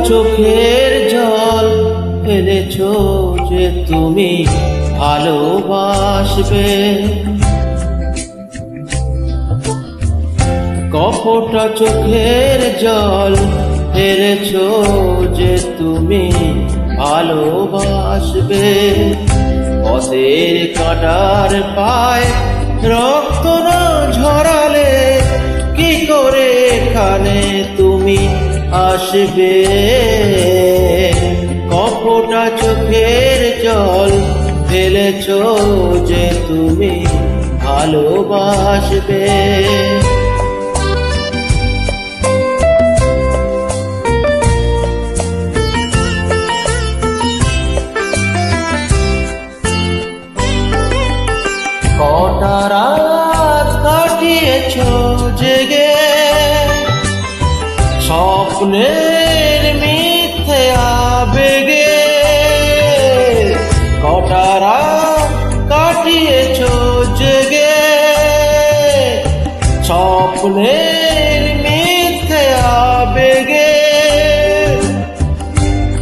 চোখের জল ফেলেছ যে তুমি ভালোবাসবে। কপটা চোখের জল ফেলেছ যে তুমি ভালোবাসবে। পথের কাঁটার পায় রক্ত না ঝরালে কি করে এখানে তুমি আসবে। কপটা চোখের জল ফেলেছ যে তুমি ভালোবাসবে। কটা রাত কাটিয়েছ জেগে স্বপ্নের মিথ্যে আবেগে। কটা রাত কাটিয়েছ জেগে স্বপ্নের মিথ্যে আবেগে।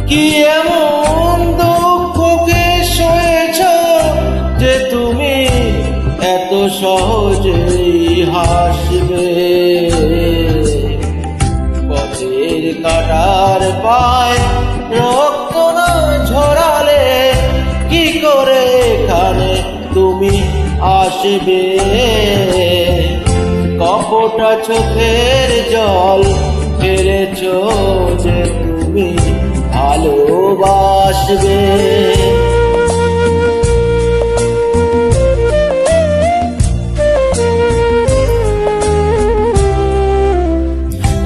কি এমন দুঃখকে সয়েছ যে তুমি এত সহজেই হাসবে। পথের কাঁটার পায় রক্ত না ঝরালে কি করে এখানে তুমি আসবে। কপটা চোখের জল ফেলেছ যে তুমি ভালোবাসবে।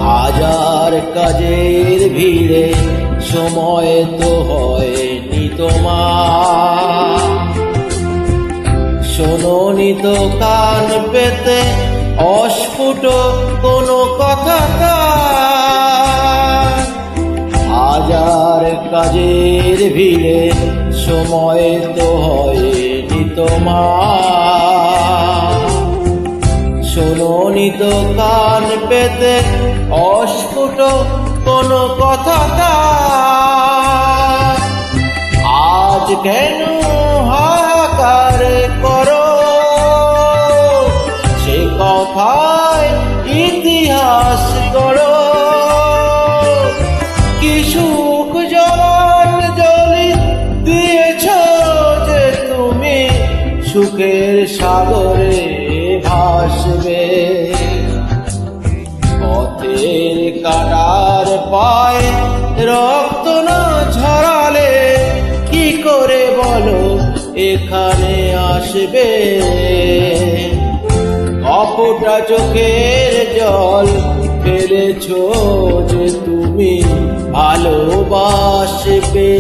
হাজার কাজের ভিড়ে সময় তো হয়নি তোমার। শোনোনি তো কান পেতে অস্ফুট কোনো কথা। হাজার কাজের ভিড়ে সময় তো হয়নি তোমার। শোনোনি তো কান পেতে অস্ফুট কোনো কথা। আজ কেন হাহাকার করো সে কথায় ইতিহাস করো। কি সুখ জলাঞ্জলি দিয়েছ যে তুমি সুখের সাগরে ভাসবে। পথের কাঁটার পায় রক্ত না ঝরালে কি করে বলো এখানে আসবে। কপটা চোখের জল ফেলেছ যে তুমি ভালোবাসবে।